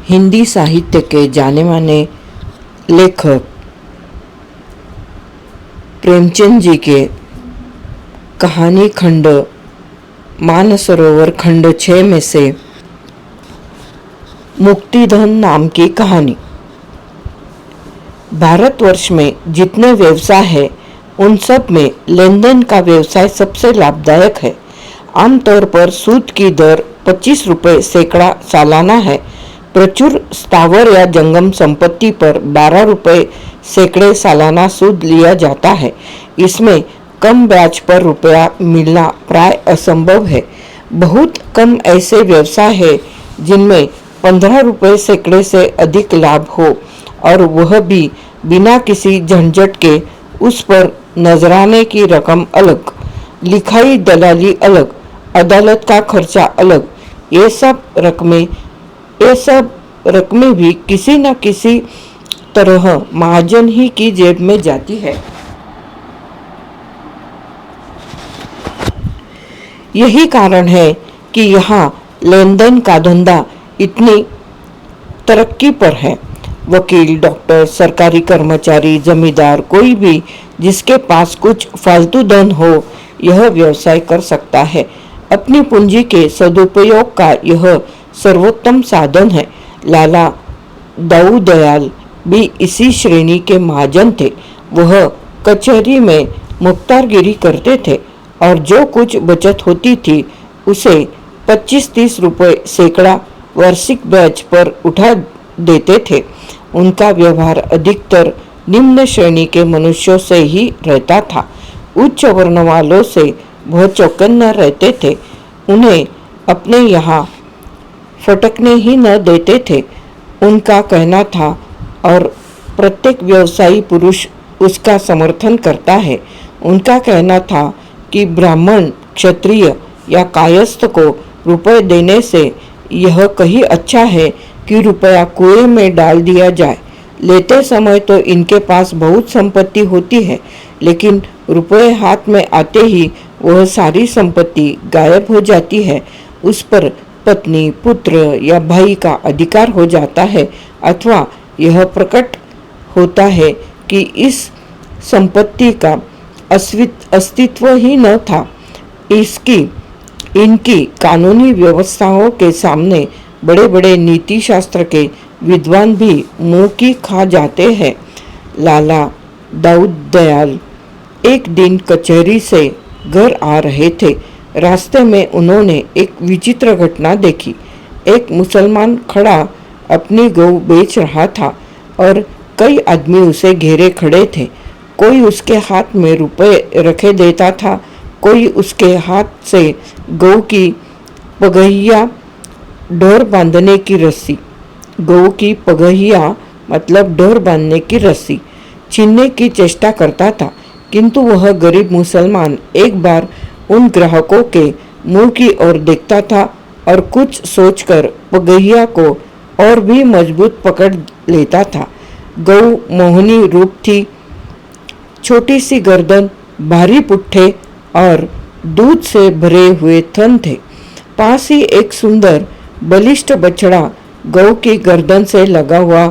हिंदी साहित्य के जाने माने लेखक प्रेमचंद जी के कहानी खंड मानसरोवर खंड 6 में से मुक्तिधन नाम की कहानी। भारतवर्ष में जितने व्यवसाय है उन सब में लेन देन का व्यवसाय सबसे लाभदायक है। आमतौर पर सूद की दर 25 रुपये सैकड़ा सालाना है। प्रचुर स्थावर या जंगम संपत्ति पर 12 रुपये सैकड़े सालाना सूद लिया जाता है। इसमें कम ब्याज पर रुपया मिलना प्राय असंभव है। बहुत कम ऐसे व्यवसाय है जिनमें 15 रुपये सैकड़े से अधिक लाभ हो, और वह भी बिना किसी झंझट के। उस पर नजराने की रकम अलग, लिखाई दलाली अलग, अदालत का खर्चा अलग। ये सब रकमें भी किसी न किसी तरह महाजन ही की जेब में जाती है। यही कारण है कि यहाँ लेन देन का धंधा इतनी तरक्की पर है। वकील, डॉक्टर, सरकारी कर्मचारी, जमींदार, कोई भी जिसके पास कुछ फालतू धन हो यह व्यवसाय कर सकता है। अपनी पूंजी के सदुपयोग का यह सर्वोत्तम साधन है। लाला दाऊ दयाल भी इसी श्रेणी के महाजन थे। वह कचहरी में मुख्तारगिरी करते थे और जो कुछ बचत होती थी उसे 25-30 रुपये सैकड़ा वार्षिक ब्याज पर उठा देते थे। उनका व्यवहार अधिकतर निम्न श्रेणी के मनुष्यों से ही रहता था। उच्च वर्ण वालों से वह चौकन्ना रहते थे। उन्हें अपने यहाँ फटकने ही न देते थे। उनका कहना था और प्रत्येक व्यवसायी पुरुष उसका समर्थन करता है। उनका कहना था कि ब्राह्मण, क्षत्रिय या कायस्थ को रुपए देने से यह कहीं अच्छा है कि रुपया कुएं में डाल दिया जाए। लेते समय तो इनके पास बहुत संपत्ति होती है, लेकिन रुपए हाथ में आते ही वह सारी संपत्ति गायब हो जाती है। उस पर पत्नी, पुत्र या भाई का अधिकार हो जाता है, अथवा यह प्रकट होता है कि इस संपत्ति का अस्तित्व ही न था। इनकी कानूनी व्यवस्थाओं के सामने बड़े बड़े नीति शास्त्र के विद्वान भी मुंह की खा जाते हैं। लाला दाऊ दयाल एक दिन कचहरी से घर आ रहे थे। रास्ते में उन्होंने एक विचित्र घटना देखी। एक मुसलमान खड़ा अपनी गौ बेच रहा था और कई आदमी उसे घेरे खड़े थे। कोई उसके हाथ में रुपए रखे देता था, कोई उसके हाथ से गौ की पगहिया, ढोर बांधने की रस्सी, गौ की पगहिया मतलब ढोर बांधने की रस्सी छीनने की चेष्टा करता था। किंतु वह गरीब मुसलमान एक बार उन ग्राहकों के मुंह की ओर देखता था और कुछ सोचकर पगहिया को और भी मजबूत पकड़ लेता था। गौ मोहनी रूप थी, छोटी सी गर्दन, भारी पुट्ठे और दूध से भरे हुए थन थे। पास ही एक सुंदर बलिष्ठ बछड़ा गौ की गर्दन से लगा हुआ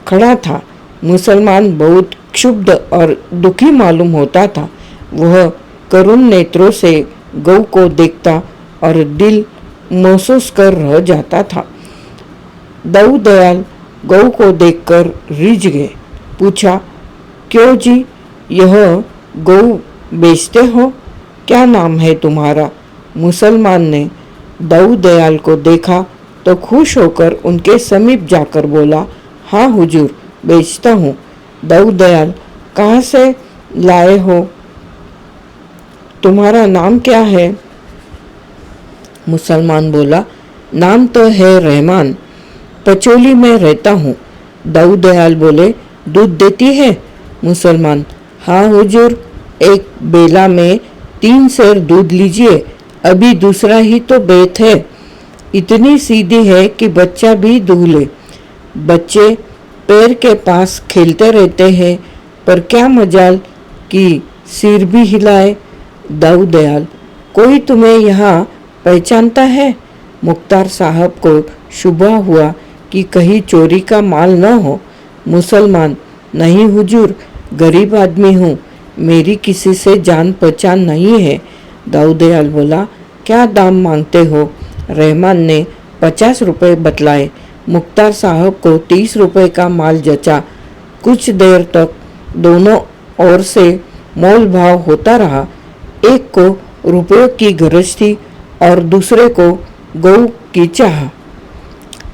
खड़ा था। मुसलमान बहुत क्षुब्ध और दुखी मालूम होता था। वह करुण नेत्रों से गौ को देखता और दिल महसूस कर रह जाता था। दाऊ दयाल गौ को देखकर रिझ गए। पूछा, क्यों जी, यह गौ बेचते हो? क्या नाम है तुम्हारा? मुसलमान ने दाऊ दयाल को देखा तो खुश होकर उनके समीप जाकर बोला, हाँ हुजूर, बेचता हूँ। दाऊ दयाल, कहाँ से लाए हो? तुम्हारा नाम क्या है? मुसलमान बोला, नाम तो है रहमान, पचोली में रहता हूँ। दाऊ दयाल बोले, दूध देती है? मुसलमान, हाँ हुजूर, एक बेला में 3 सेर दूध लीजिए। अभी दूसरा ही तो बेत है। इतनी सीधी है कि बच्चा भी दूह ले। बच्चे पैर के पास खेलते रहते हैं, पर क्या मजाल कि सिर भी हिलाए। दाऊ दयाल, कोई तुम्हें यहाँ पहचानता है? मुख्तार साहब को शुबा हुआ कि कहीं चोरी का माल न हो। मुसलमान, नहीं हुजूर, गरीब आदमी हूँ, मेरी किसी से जान पहचान नहीं है। दाऊदयाल बोला, क्या दाम मांगते हो? रहमान ने 50 रुपये बतलाए। मुख्तार साहब को 30 रुपये का माल जचा। कुछ देर तक दोनों ओर से मोल भाव होता रहा। एक को रुपयों की गरज थी और दूसरे को गऊ की चाह।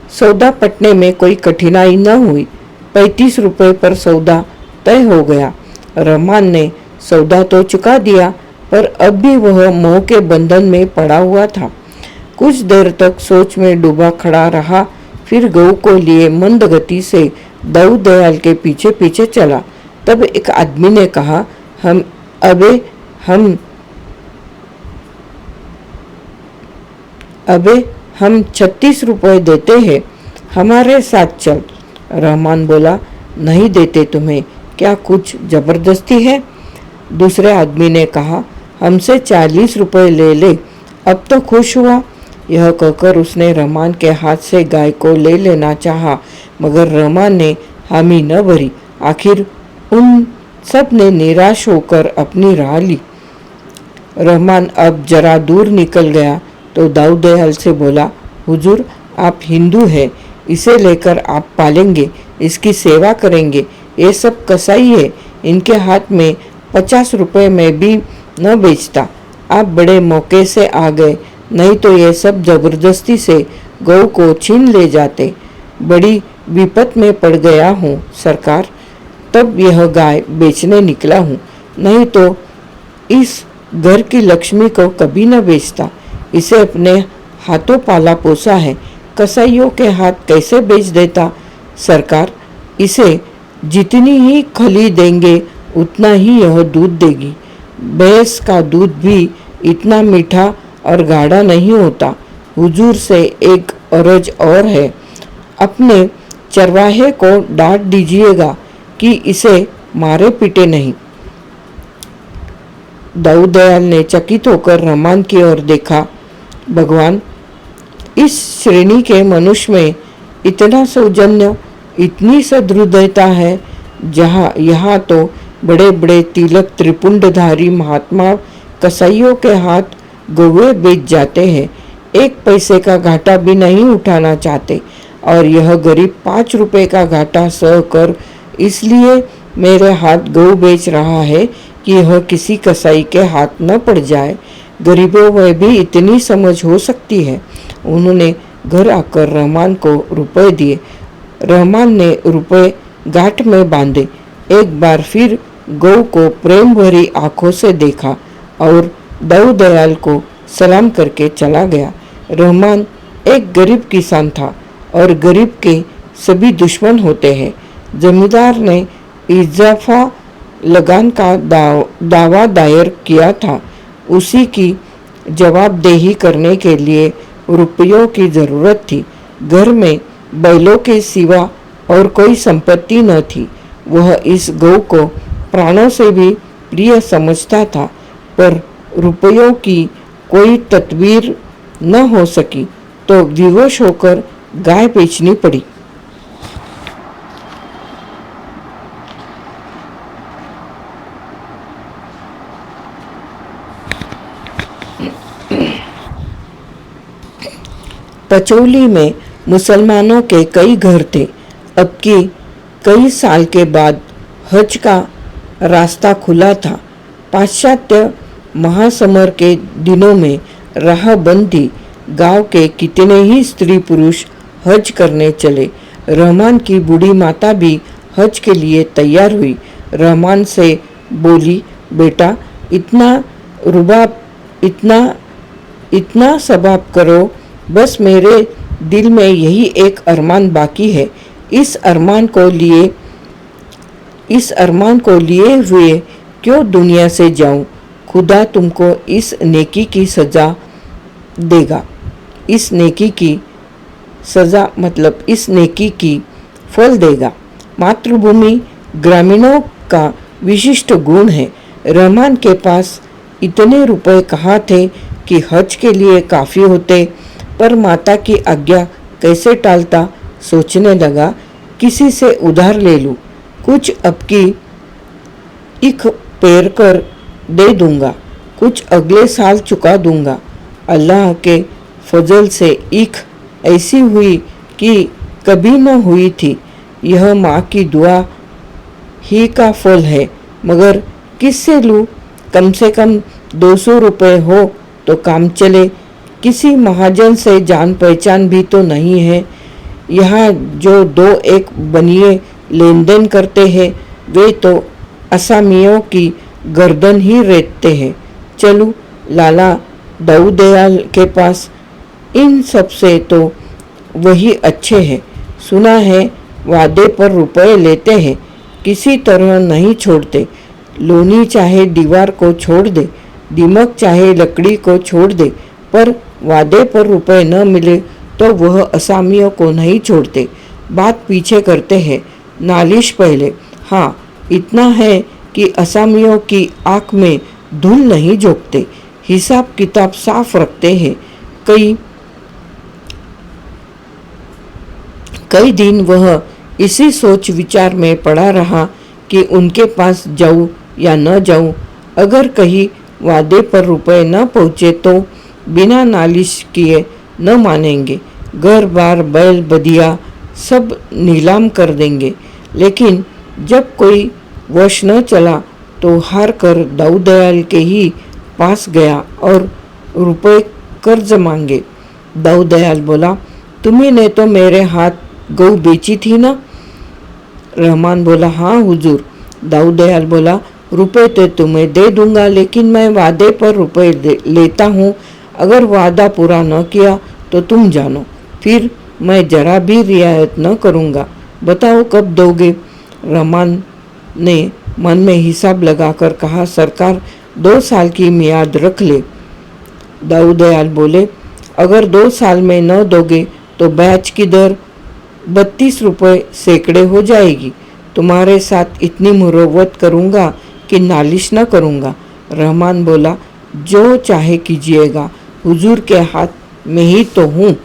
सौदा पटने में कोई कठिनाई न हुई। 35 रुपये पर सौदा तय हो गया। रहमान ने सौदा तो चुका दिया, पर अब भी वह मोह के बंधन में पड़ा हुआ था। कुछ देर तक सोच में डूबा खड़ा रहा, फिर गऊ को लिए मंद गति से दाऊदयाल के पीछे पीछे चला। तब एक आदमी ने कहा, अबे हम 36 रुपये देते हैं, हमारे साथ चल। रहमान बोला, नहीं देते तुम्हें, क्या कुछ जबरदस्ती है? दूसरे आदमी ने कहा, हमसे 40 रुपये ले ले, अब तो खुश हुआ। यह कहकर उसने रहमान के हाथ से गाय को ले लेना चाहा, मगर रहमान ने हामी न भरी। आखिर उन सब ने निराश होकर अपनी राह ली। रहमान अब जरा दूर निकल गया तो दाऊदयाल से बोला, हुजूर, आप हिंदू हैं, इसे लेकर आप पालेंगे, इसकी सेवा करेंगे। ये सब कसाई है, इनके हाथ में 50 रुपये में भी न बेचता। आप बड़े मौके से आ गए, नहीं तो ये सब जबरदस्ती से गौ को छीन ले जाते। बड़ी विपत में पड़ गया हूँ सरकार, तब यह गाय बेचने निकला हूँ, नहीं तो इस घर की लक्ष्मी को कभी न बेचता। इसे अपने हाथों पाला पोसा है, कसाईयों के हाथ कैसे बेच देता सरकार? इसे जितनी ही खली देंगे उतना ही यह दूध देगी। भैंस का दूध भी इतना मीठा और गाढ़ा नहीं होता। हुजूर से एक अर्ज और है, अपने चरवाहे को डांट दीजिएगा कि इसे मारे पीटे नहीं। दाऊदयाल ने चकित होकर रहमान की ओर देखा। भगवान, इस श्रेणी के मनुष्य में इतना सौजन्य, इतनी सदृदयता है, जहाँ यहाँ तो बड़े बड़े तिलक त्रिपुंडधारी महात्मा कसाईयों के हाथ गौवे बेच जाते हैं, एक पैसे का घाटा भी नहीं उठाना चाहते, और यह गरीब 5 रुपए का घाटा सह कर इसलिए मेरे हाथ गौ बेच रहा है कि यह किसी कसाई के हाथ न पड़ जाए। गरीबों में भी इतनी समझ हो सकती है। उन्होंने घर आकर रहमान को रुपए दिए। रहमान ने रुपए गांठ में बांधे, एक बार फिर गौ को प्रेम भरी आंखों से देखा और दाऊदयाल को सलाम करके चला गया। रहमान एक गरीब किसान था और गरीब के सभी दुश्मन होते हैं। जमींदार ने इजाफा लगान का दावा दायर किया था। उसी की जवाबदेही करने के लिए रुपयों की जरूरत थी। घर में बैलों के सिवा और कोई संपत्ति न थी। वह इस गौ को प्राणों से भी प्रिय समझता था, पर रुपयों की कोई तदबीर न हो सकी तो विवश होकर गाय बेचनी पड़ी। पचौली में मुसलमानों के कई घर थे। अब की कई साल के बाद हज का रास्ता खुला था। पाश्चात्य महासमर के दिनों में राह बंद थी। गांव के कितने ही स्त्री पुरुष हज करने चले। रहमान की बूढ़ी माता भी हज के लिए तैयार हुई। रहमान से बोली, बेटा, इतना सबाब करो, बस मेरे दिल में यही एक अरमान बाकी है। इस अरमान को लिए हुए क्यों दुनिया से जाऊं? खुदा तुमको इस नेकी की सजा देगा। इस नेकी की फल देगा। मातृभूमि ग्रामीणों का विशिष्ट गुण है। रहमान के पास इतने रुपए कहाँ थे कि हज के लिए काफ़ी होते। पर माता की आज्ञा कैसे टालता, सोचने लगा किसी से उधार ले लूं, कुछ अबकी इख पैर कर दे दूंगा, कुछ अगले साल चुका दूंगा। अल्लाह के फजल से इख ऐसी हुई कि कभी न हुई थी। यह माँ की दुआ ही का फल है, मगर किससे लूं? कम से कम 200 रुपये हो तो काम चले। किसी महाजन से जान पहचान भी तो नहीं है। यहाँ जो दो एक बनिए लेन देन करते हैं वे तो असामियों की गर्दन ही रेतते हैं। चलूं लाला दाऊदयाल के पास, इन सब से तो वही अच्छे हैं। सुना है वादे पर रुपए लेते हैं, किसी तरह नहीं छोड़ते। लोनी चाहे दीवार को छोड़ दे, दीमक चाहे लकड़ी को छोड़ दे, पर वादे पर रुपए न मिले तो वह असामियों को नहीं छोड़ते। बात पीछे करते हैं, नालिश पहले। हाँ, इतना है कि असामियों की आँख में धूल नहीं झोंकते, हिसाब किताब साफ रखते हैं। कई दिन वह इसी सोच विचार में पड़ा रहा कि उनके पास जाऊं या न जाऊं। अगर कहीं वादे पर रुपए न पहुँचे तो बिना नालिश किए न मानेंगे, घर बार बैल बदिया सब नीलाम कर देंगे। लेकिन जब कोई वश न चला तो हार कर दाऊदयाल के ही पास गया और रुपए कर्ज मांगे। दाऊदयाल बोला, तुम्ही ने तो मेरे हाथ गऊ बेची थी ना? रहमान बोला, हाँ हुजूर। दाऊदयाल बोला, रुपए तो तुम्हें दे दूंगा, लेकिन मैं वादे पर रुपए लेता हूँ। अगर वादा पूरा न किया तो तुम जानो, फिर मैं जरा भी रियायत न करूँगा। बताओ कब दोगे? रहमान ने मन में हिसाब लगाकर कहा, सरकार 2 साल की मियाद रख ले। दाऊदयाल बोले, अगर 2 साल में न दोगे तो ब्याज की दर 32 रुपये सैकड़े हो जाएगी। तुम्हारे साथ इतनी मुरव्वत करूँगा कि नालिश न करूँगा। रहमान बोला, जो चाहे कीजिएगा, हुजूर के हाथ में ही तो हूँ।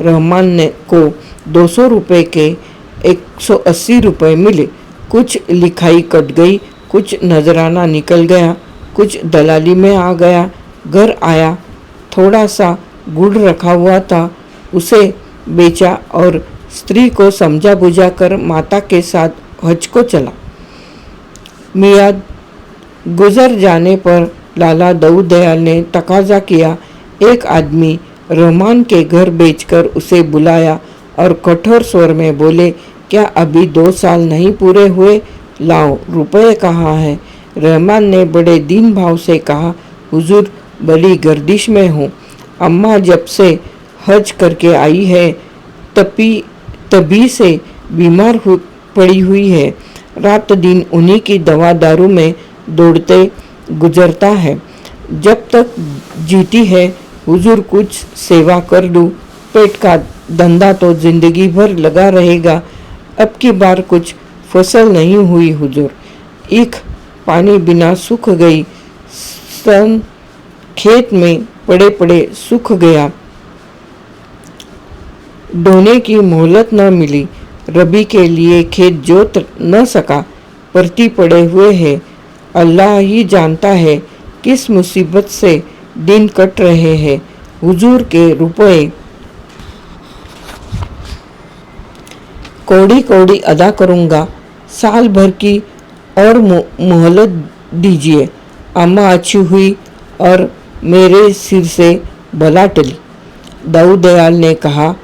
रहमान ने को 200 रुपये के 180 रुपये मिले। कुछ लिखाई कट गई, कुछ नजराना निकल गया, कुछ दलाली में आ गया। घर आया, थोड़ा सा गुड़ रखा हुआ था, उसे बेचा और स्त्री को समझा बुझा कर माता के साथ हज को चला। मियाद गुजर जाने पर लाला दाऊदयाल ने तकाजा किया। एक आदमी रहमान के घर बेचकर उसे बुलाया और कठोर स्वर में बोले, क्या अभी 2 साल नहीं पूरे हुए? लाओ, रुपये कहाँ है? रहमान ने बड़े दीन भाव से कहा, हुजूर बड़ी गर्दिश में हूँ। अम्मा जब से हज करके आई है तभी से बीमार पड़ी हुई है। रात दिन उन्हीं की दवा दारू में दौड़ते गुजरता है। जब तक जीती है हुजूर कुछ सेवा कर लूँ, पेट का धंधा तो जिंदगी भर लगा रहेगा। अब की बार कुछ फसल नहीं हुई हुजूर, ईख पानी बिना सूख गई, सन खेत में पड़े पड़े सूख गया, ढोने की मोहलत न मिली, रबी के लिए खेत जोत न सका, परती पड़े हुए हैं। अल्लाह ही जानता है किस मुसीबत से दिन कट रहे हैं। हुजूर के रुपए कौड़ी कौड़ी अदा करूँगा, साल भर की और मोहलत दीजिए। अम्मा अच्छी हुई और मेरे सिर से बला टली। दाऊदयाल ने कहा,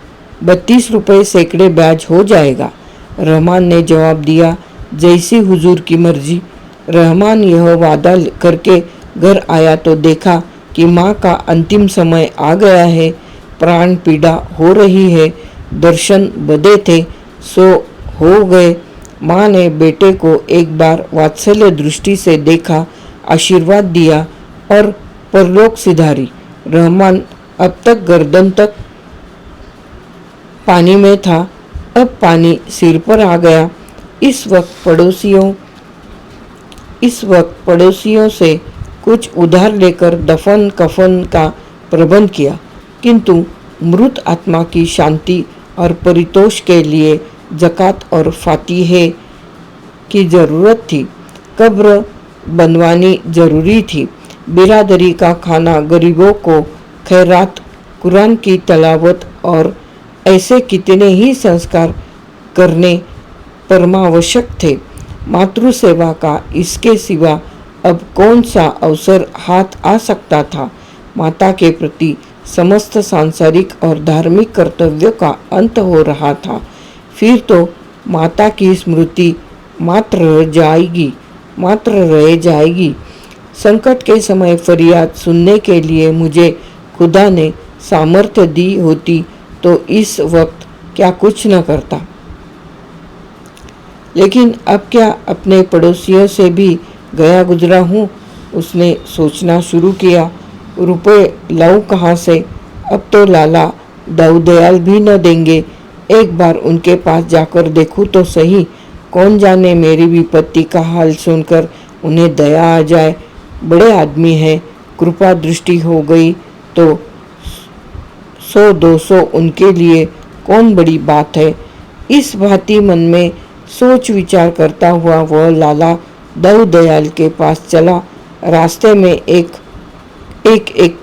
32 रुपये सैकड़े ब्याज हो जाएगा। रहमान ने जवाब दिया, जैसी हुजूर की मर्जी। रहमान यह वादा करके घर आया तो देखा कि माँ का अंतिम समय आ गया है, प्राण पीड़ा हो रही है, दर्शन बदे थे सो हो गए। माँ ने बेटे को एक बार वात्सल्य दृष्टि से देखा, आशीर्वाद दिया और परलोक सिधारी। रहमान अब तक गर्दन तक पानी में था, अब पानी सिर पर आ गया। इस वक्त पड़ोसियों से कुछ उधार लेकर दफन कफन का प्रबंध किया, किंतु मृत आत्मा की शांति और परितोष के लिए ज़कात और फातिहे की ज़रूरत थी। कब्र बनवानी ज़रूरी थी। बिरादरी का खाना गरीबों को, खैरात, कुरान की तलावत और ऐसे कितने ही संस्कार करने परमावश्यक थे। मातृसेवा का इसके सिवा अब कौन सा अवसर हाथ आ सकता था। माता के प्रति समस्त सांसारिक और धार्मिक कर्तव्यों का अंत हो रहा था। फिर तो माता की स्मृति मात्र रह जाएगी। संकट के समय फरियाद सुनने के लिए मुझे खुदा ने सामर्थ्य दी होती तो इस वक्त क्या कुछ न करता। लेकिन अब क्या अपने पड़ोसियों से भी गया गुजरा हूँ। उसने सोचना शुरू किया। रुपए लाऊं कहाँ से? अब तो लाला दाऊदयाल भी न देंगे। एक बार उनके पास जाकर देखूं तो सही। कौन जाने मेरी विपत्ति का हाल सुनकर उन्हें दया आ जाए। बड़े आदमी हैं, कृपा दृष्टि हो गई तो 100-200 उनके लिए कौन बड़ी बात है। इस भांति मन में सोच विचार करता हुआ वह लाला दाऊदयाल के पास चला। रास्ते में एक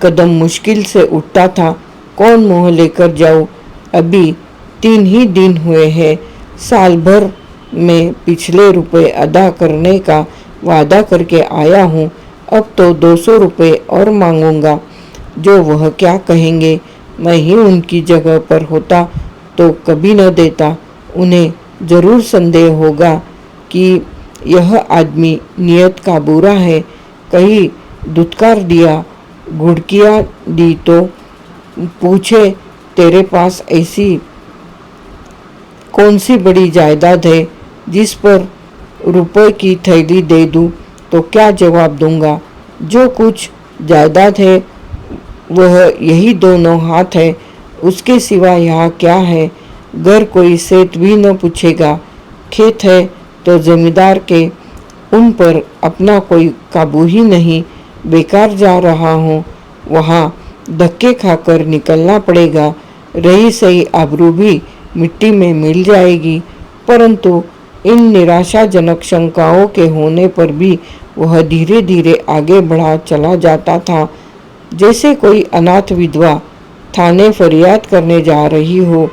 कदम मुश्किल से उठता था। कौन मुँह लेकर जाऊं? अभी 3 ही दिन हुए हैं। साल भर में पिछले रुपए अदा करने का वादा करके आया हूँ। अब तो 200 रुपए और मांगूंगा। जो वह क्या कहेंगे। मैं ही उनकी जगह पर होता तो कभी न देता। उन्हें जरूर संदेह होगा कि यह आदमी नियत का बुरा है। कहीं दुत्कार दिया, घुड़कियाँ दी तो पूछे तेरे पास ऐसी कौन सी बड़ी जायदाद है जिस पर रुपए की थैली दे दूं तो क्या जवाब दूंगा। जो कुछ जायदाद है वह यही दोनों हाथ है। उसके सिवा यहाँ क्या है। घर कोई सेठ भी न पूछेगा। खेत है तो जमींदार के उन पर अपना कोई काबू ही नहीं। बेकार जा रहा हूँ। वहाँ धक्के खाकर निकलना पड़ेगा। रही सही आबरू भी मिट्टी में मिल जाएगी। परंतु इन निराशाजनक शंकाओं के होने पर भी वह धीरे धीरे आगे बढ़ा चला जाता था। जैसे कोई अनाथ विधवा थाने फरियाद करने जा रही हो।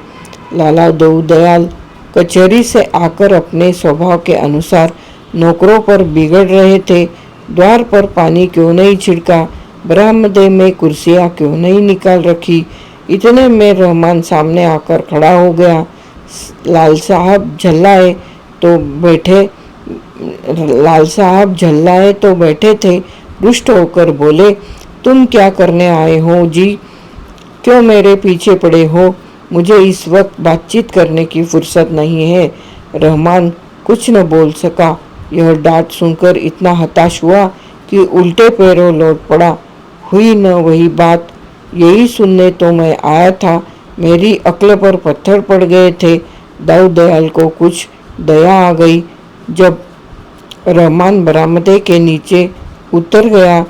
लाला दाऊदयाल कचहरी से आकर अपने स्वभाव के अनुसार नौकरों पर बिगड़ रहे थे। द्वार पर पानी क्यों नहीं छिड़का, बरामदे में कुर्सियाँ क्यों नहीं निकाल रखी। इतने में रहमान सामने आकर खड़ा हो गया। लाल साहब झल्लाए तो बैठे थे। रुष्ट होकर बोले, तुम क्या करने आए हो जी? क्यों मेरे पीछे पड़े हो? मुझे इस वक्त बातचीत करने की फुर्सत नहीं है। रहमान कुछ न बोल सका। यह डांट सुनकर इतना हताश हुआ कि उल्टे पैरों लौट पड़ा। हुई न वही बात। यही सुनने तो मैं आया था। मेरी अक्ल पर पत्थर पड़ गए थे। दाऊदयाल को कुछ दया आ गई। जब रहमान बरामदे के नीचे उतर गया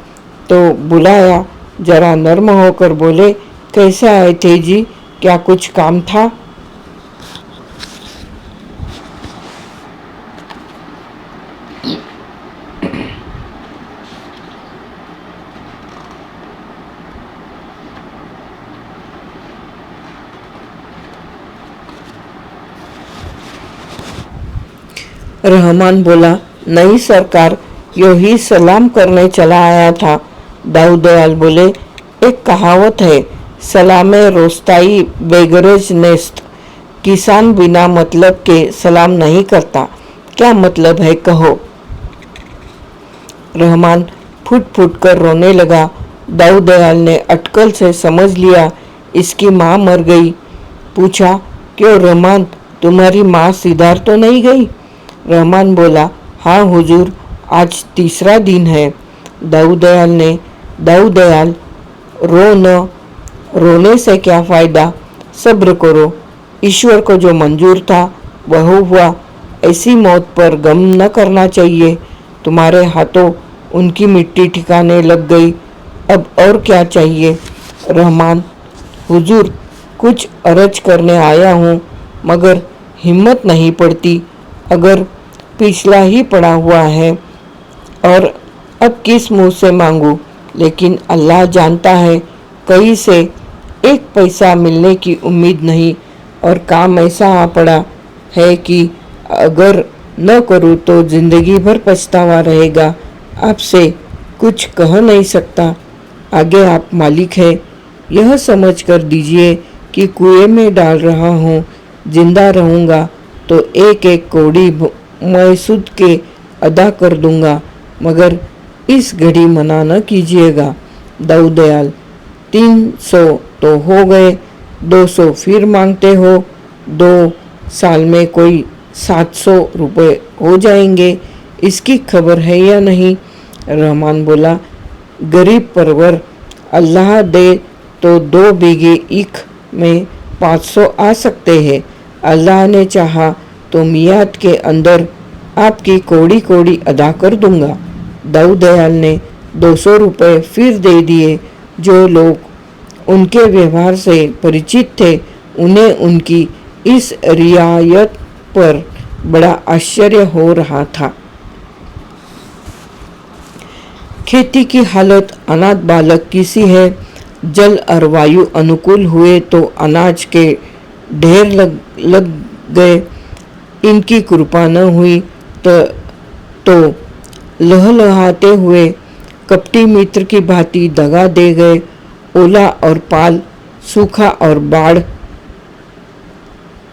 तो बुलाया। जरा नर्म होकर बोले, कैसे आए थे जी? क्या कुछ काम था? रहमान बोला, नहीं सरकार, यो ही सलाम करने चला आया था। दाऊदयाल बोले, एक कहावत है, सलामे रोस्ताई बेगरज नेस्त। किसान बिना मतलब के सलाम नहीं करता। क्या मतलब है कहो। रहमान फुट फुट कर रोने लगा। दाऊदयाल ने अटकल से समझ लिया इसकी माँ मर गई। पूछा, क्यों रहमान, तुम्हारी माँ सिधार तो नहीं गई? रहमान बोला, हाँ हुजूर, आज 3रा दिन है। दाऊदयाल रोने से क्या फायदा। सब्र करो। ईश्वर को जो मंजूर था वह हुआ। ऐसी मौत पर गम न करना चाहिए। तुम्हारे हाथों उनकी मिट्टी ठिकाने लग गई। अब और क्या चाहिए। रहमान, हुजूर, कुछ अर्ज करने आया हूँ, मगर हिम्मत नहीं पड़ती। अगर पिछला ही पड़ा हुआ है और अब किस मुंह से मांगू, लेकिन अल्लाह जानता है कहीं से एक पैसा मिलने की उम्मीद नहीं, और काम ऐसा आ पड़ा है कि अगर न करूँ तो जिंदगी भर पछतावा रहेगा। आपसे कुछ कह नहीं सकता, आगे आप मालिक है। यह समझ कर दीजिए कि कुएं में डाल रहा हूँ। जिंदा रहूँगा तो एक एक कौड़ी मैं सूद के अदा कर दूंगा, मगर इस घड़ी मना न कीजिएगा। दाऊद दयाल, 300 तो हो गए, 200 फिर मांगते हो। 2 साल में कोई 700 रुपये हो जाएंगे, इसकी खबर है या नहीं? रहमान बोला, गरीब परवर, अल्लाह दे तो 2 बीघे ईख में 500 आ सकते हैं। अल्लाह ने चाहा तो मियाद के अंदर आपकी कौड़ी कौड़ी अदा कर दूंगा। दाऊद दयाल ने 200 रुपये फिर दे दिए। जो लोग उनके व्यवहार से परिचित थे, उन्हें उनकी इस रियायत पर बड़ा आश्चर्य हो रहा था। खेती की हालत अनाथ बालक की सी है। जल और वायु अनुकूल हुए तो अनाज के ढेर लग गए। इनकी कृपा न हुई तो लहलहाते हुए कपटी मित्र की भांति दगा दे गए। ओला और पाल, सूखा और बाढ़,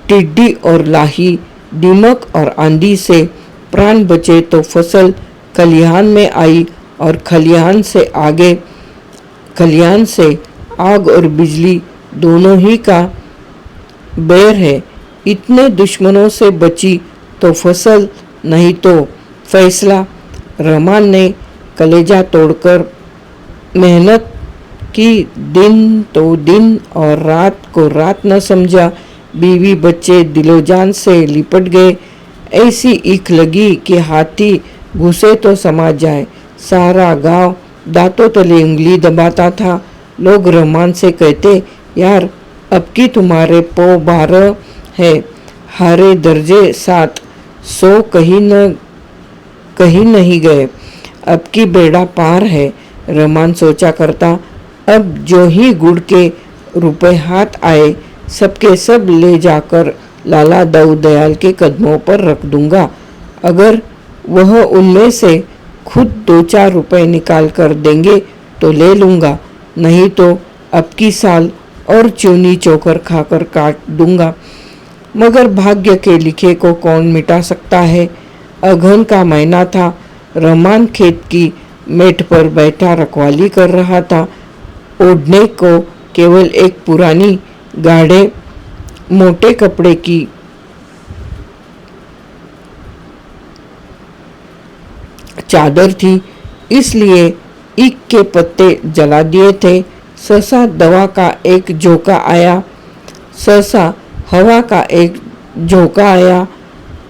टिड्डी और लाही, दीमक और आंधी से प्राण बचे तो फसल खलिहान में आई, और खलिहान से आग और बिजली दोनों ही का बैर है। इतने दुश्मनों से बची तो फसल, नहीं तो फैसला। रहमान ने कलेजा तोड़कर मेहनत की, दिन तो दिन और रात को रात न समझा। बीवी बच्चे दिलोजान से लिपट गए। ऐसी ईख लगी कि हाथी घुसे तो समा जाए। सारा गांव दांतों तले उंगली दबाता था। लोग रहमान से कहते, यार अब की तुम्हारे पो 12 है, हारे दर्जे 7, 100 कहीं नहीं गए, अब की बेड़ा पार है। रहमान सोचा करता, अब जो ही गुड़ के रुपए हाथ आए, सबके सब ले जाकर लाला दाऊद दयाल के कदमों पर रख दूंगा। अगर वह उनमें से खुद 2-4 रुपए निकाल कर देंगे तो ले लूँगा, नहीं तो अब की साल और चूनी चोकर खाकर काट दूंगा। मगर भाग्य के लिखे को कौन मिटा सकता है। अगहन का महीना था। रहमान खेत की मेट पर बैठा रखवाली कर रहा था। ओढ़ने को केवल एक पुरानी गाढ़े मोटे कपड़े की चादर थी, इसलिए ईख के पत्ते जला दिए थे। सहसा दवा का एक झोंका आया, सहसा हवा का एक झोंका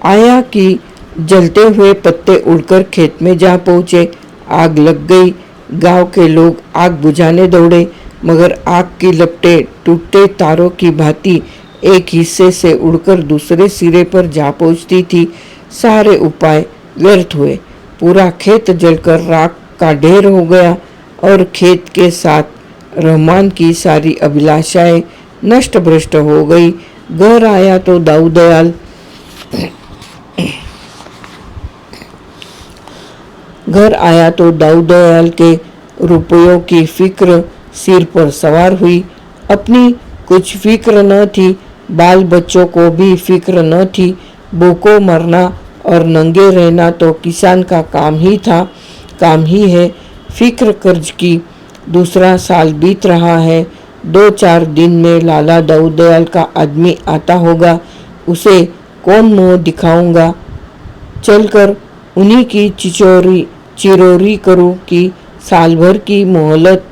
आया कि जलते हुए पत्ते उड़कर खेत में जा पहुंचे। आग लग गई। गांव के लोग आग बुझाने दौड़े, मगर आग की लपटें टूटते तारों की भांति एक हिस्से से उड़कर दूसरे सिरे पर जा पहुंचती थी। सारे उपाय व्यर्थ हुए। पूरा खेत जलकर राख का ढेर हो गया और खेत के साथ रहमान की सारी अभिलाषाएं नष्ट भ्रष्ट हो गई। घर आया तो दाऊद दयाल के रुपयों की फिक्र सिर पर सवार हुई। अपनी कुछ फिक्र न थी, बाल बच्चों को भी फिक्र न थी। भूखों मरना और नंगे रहना तो किसान का काम ही है। फिक्र कर्ज की। दूसरा साल बीत रहा है। 2-4 दिन में लाला दाऊद दयाल का आदमी आता होगा। उसे कौन मुंह दिखाऊंगा? चलकर उन्हीं की चिरोरी करूं कि साल भर की मोहलत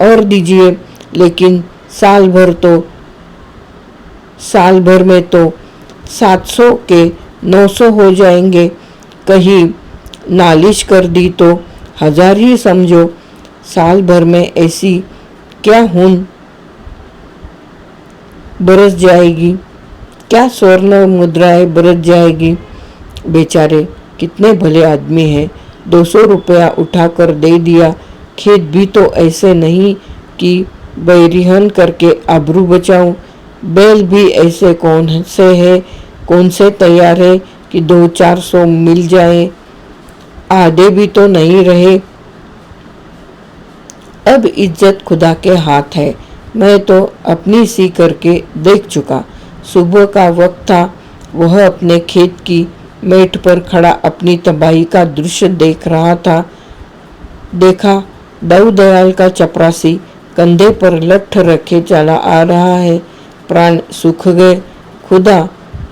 और दीजिए। लेकिन साल भर में तो 700 के 900 हो जाएंगे। कहीं नालिश कर दी तो 1000 ही समझो। साल भर में ऐसी क्या बरस जाएगी, क्या स्वर्ण मुद्राएं बरस जाएगी। बेचारे कितने भले आदमी हैं, 200 रुपया उठाकर दे दिया। खेत भी तो ऐसे नहीं कि बैरिहन करके आबरू बचाऊं। बैल भी ऐसे कौन से तैयार है कि 200-400 मिल जाए। आधे भी तो नहीं रहे। अब इज्जत खुदा के हाथ है। मैं तो अपनी सी करके देख चुका। सुबह का वक्त था। वह अपने खेत की मेट पर खड़ा अपनी तबाही का दृश्य देख रहा था। देखा, दाऊ दयाल का चपरासी कंधे पर लठ रखे चला आ रहा है। प्राण सूख गए। खुदा,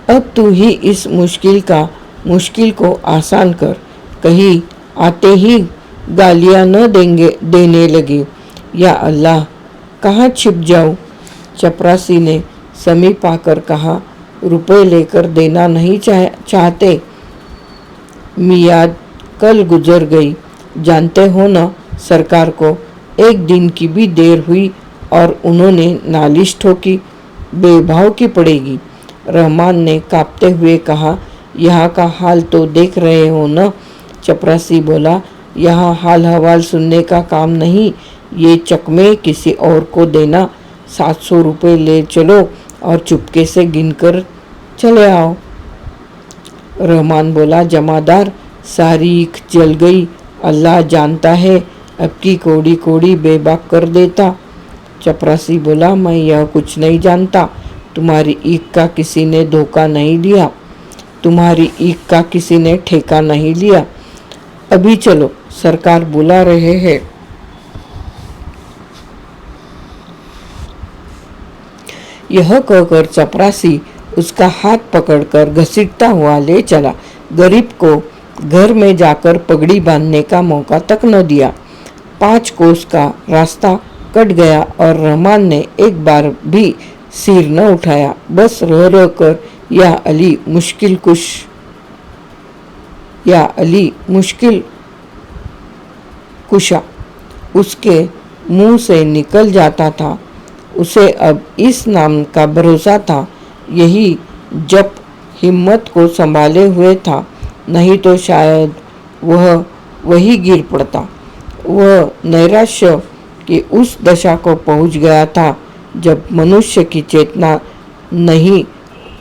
अब तू ही इस मुश्किल को आसान कर। कहीं आते ही गालियां न देने लगे। या अल्लाह, कहाँ छिप जाऊं। चपरासी ने समीप आकर कहा, रुपए लेकर देना नहीं चाहते। मियाद कल गुजर गई। जानते हो ना, सरकार को 1 दिन की भी देर हुई और उन्होंने नालिश ठोकी, बेभाव की पड़ेगी। रहमान ने कांपते हुए कहा, यहाँ का हाल तो देख रहे हो ना। चपरासी बोला, यहाँ हाल हवाल सुनने का काम नहीं, ये चकमे किसी और को देना। 700 रुपये ले चलो और चुपके से गिनकर चले आओ। रहमान बोला, जमादार, सारी ईख जल गई। अल्लाह जानता है, अब की कोड़ी कोड़ी बेबाक कर देता। चपरासी बोला, मैं यह कुछ नहीं जानता। तुम्हारी ईख का किसी ने धोखा नहीं लिया, तुम्हारी ईख का किसी ने ठेका नहीं लिया। अभी चलो, सरकार बुला रहे हैं। यह कहकर चपरासी उसका हाथ पकड़कर घसीटता हुआ ले चला। गरीब को घर में जाकर पगड़ी बांधने का मौका तक न दिया। 5 कोस का रास्ता कट गया और रहमान ने एक बार भी सिर न उठाया। बस रो रो कर या अली मुश्किल कुशा उसके मुंह से निकल जाता था। उसे अब इस नाम का भरोसा था, यही जब हिम्मत को संभाले हुए था, नहीं तो शायद वह वही गिर पड़ता। वह नैराश्य की उस दशा को पहुंच गया था जब मनुष्य की चेतना नहीं,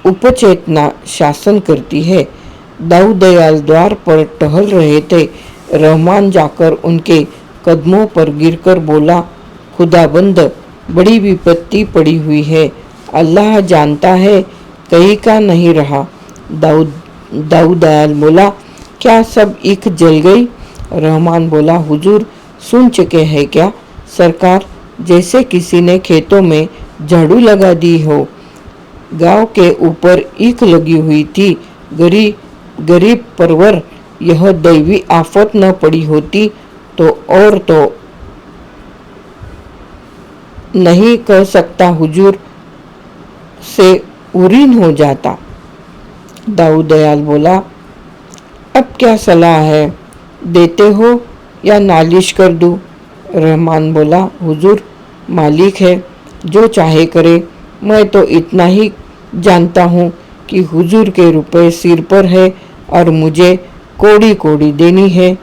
उपचेतना शासन करती है। दाऊ दयाल द्वार पर टहल रहे थे। रहमान जाकर उनके कदमों पर गिरकर बोला, खुदाबंद, बड़ी विपत्ति पड़ी हुई है। अल्लाह जानता है, कहीं का नहीं रहा। दाऊ दयाल बोला, क्या सब ईख जल गई। रहमान बोला, हुजूर सुन चुके हैं क्या। सरकार, जैसे किसी ने खेतों में झाड़ू लगा दी हो। गांव के ऊपर ईख लगी हुई थी। गरीब परवर, यह दैवी आफत न पड़ी होती तो और तो नहीं कह सकता, हुजूर से उरीन हो जाता। दाऊ दयाल बोला, अब क्या सलाह है, देते हो या नालिश कर दूं। रहमान बोला, हुजूर मालिक है, जो चाहे करे। मैं तो इतना ही जानता हूँ कि हुजूर के रुपए सिर पर है और मुझे कोड़ी कोड़ी देनी है।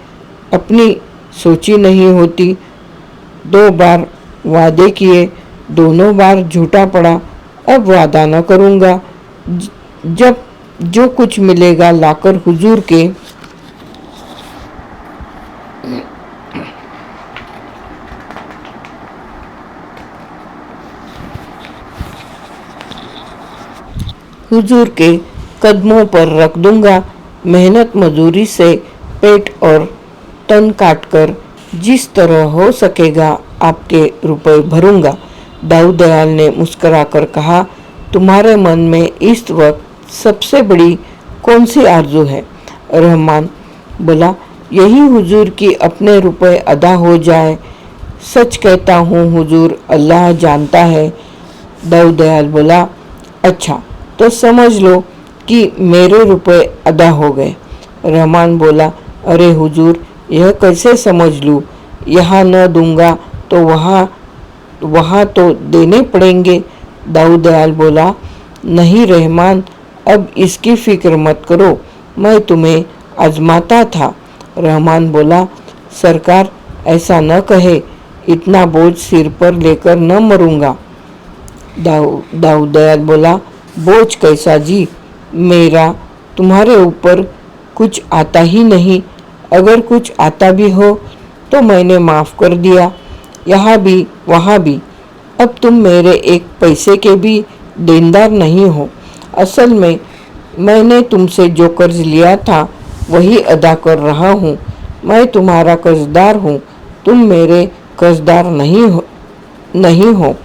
अपनी सोची नहीं होती। 2 बार वादे किए, दोनों बार झूठा पड़ा। अब वादा न करूँगा। जब जो कुछ मिलेगा लाकर हुजूर के कदमों पर रख दूंगा। मेहनत मजदूरी से पेट और तन काटकर जिस तरह हो सकेगा आपके रुपए भरूंगा। दाऊ दयाल ने मुस्कुराकर कहा, तुम्हारे मन में इस वक्त सबसे बड़ी कौन सी आरजू है। रहमान बोला, यही हुजूर की अपने रुपए अदा हो जाए। सच कहता हूँ हुजूर, अल्लाह जानता है। दाऊ दयाल बोला, अच्छा तो समझ लो कि मेरे रुपए अदा हो गए। रहमान बोला, अरे हुजूर, यह कैसे समझ लूँ। यहाँ न दूंगा तो वहाँ तो देने पड़ेंगे। दाऊद दयाल बोला, नहीं रहमान, अब इसकी फिक्र मत करो, मैं तुम्हें आजमाता था। रहमान बोला, सरकार ऐसा न कहे, इतना बोझ सिर पर लेकर न मरूंगा। दाऊद दयाल बोला, बोझ कैसा जी, मेरा तुम्हारे ऊपर कुछ आता ही नहीं, अगर कुछ आता भी हो तो मैंने माफ़ कर दिया, यहाँ भी वहाँ भी। अब तुम मेरे एक पैसे के भी देनदार नहीं हो। असल में मैंने तुमसे जो कर्ज लिया था वही अदा कर रहा हूँ। मैं तुम्हारा कर्जदार हूँ, तुम मेरे कर्जदार नहीं हो।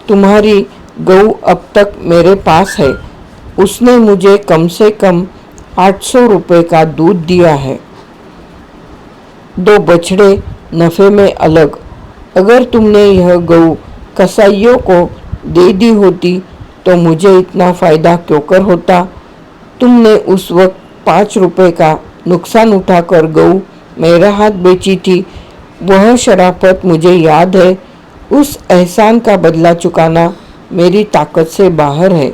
तुम्हारी गऊ अब तक मेरे पास है, उसने मुझे कम से कम 800 रुपये का दूध दिया है। 2 बछड़े नफ़े में अलग। अगर तुमने यह गऊ कसाईयों को दे दी होती तो मुझे इतना फ़ायदा क्यों कर होता। तुमने उस वक्त 5 रुपये का नुकसान उठाकर गऊ मेरा हाथ बेची थी, वह शराफत मुझे याद है। उस एहसान का बदला चुकाना मेरी ताकत से बाहर है।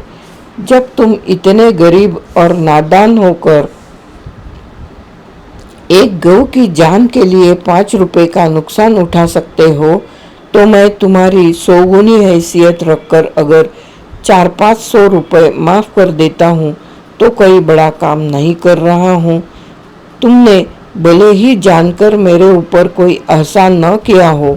जब तुम इतने गरीब और नादान होकर एक गऊ की जान के लिए 5 रुपये का नुकसान उठा सकते हो, तो मैं तुम्हारी 100 गुनी हैसियत रखकर अगर 400-500 रुपये माफ़ कर देता हूँ तो कोई बड़ा काम नहीं कर रहा हूँ। तुमने भले ही जानकर मेरे ऊपर कोई एहसान न किया हो,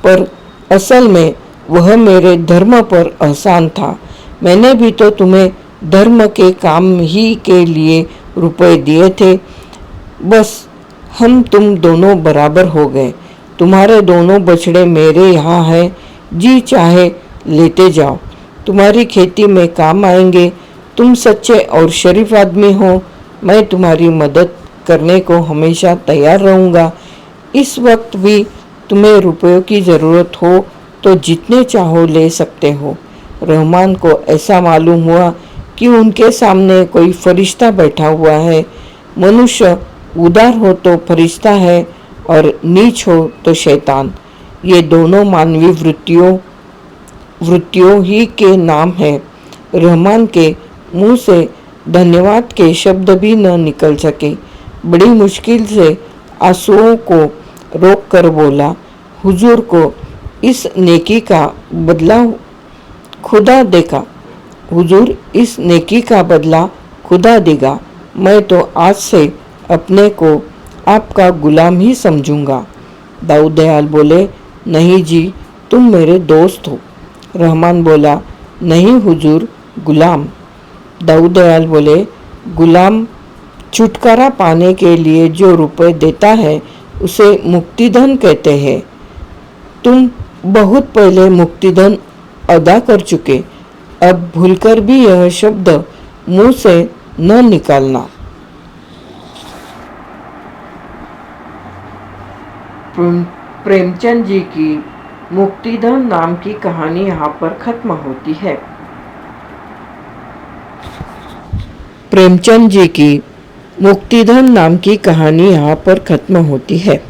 पर असल में वह मेरे धर्म पर एहसान था। मैंने भी तो तुम्हें धर्म के काम ही के लिए रुपए दिए थे। बस हम तुम दोनों बराबर हो गए। तुम्हारे दोनों बछड़े मेरे यहाँ हैं, जी चाहे लेते जाओ, तुम्हारी खेती में काम आएंगे। तुम सच्चे और शरीफ आदमी हो, मैं तुम्हारी मदद करने को हमेशा तैयार रहूँगा। इस वक्त भी तुम्हें रुपयों की ज़रूरत हो तो जितने चाहो ले सकते हो। रहमान को ऐसा मालूम हुआ कि उनके सामने कोई फरिश्ता बैठा हुआ है। मनुष्य उदार हो तो फरिश्ता है और नीच हो तो शैतान। ये दोनों मानवीय वृत्तियों ही के नाम है। रहमान के मुंह से धन्यवाद के शब्द भी न निकल सके। बड़ी मुश्किल से आंसुओं को रोक कर बोला, हुजूर को इस नेकी का बदला खुदा देगा। हुजूर इस नेकी का बदला खुदा देगा। मैं तो आज से अपने को आपका गुलाम ही समझूंगा। दाऊद दयाल बोले, नहीं जी, तुम मेरे दोस्त हो। रहमान बोला, नहीं हुजूर, गुलाम। दाऊद दयाल बोले, गुलाम छुटकारा पाने के लिए जो रुपए देता है उसे मुक्तिधन कहते हैं। तुम बहुत पहले मुक्तिधन अदा कर चुके, अब भूलकर भी यह शब्द मुंह से न निकालना। प्रेमचंद जी की मुक्तिधन नाम की कहानी यहाँ पर खत्म होती है। प्रेमचंद जी की मुक्तिधन नाम की कहानी यहाँ पर खत्म होती है।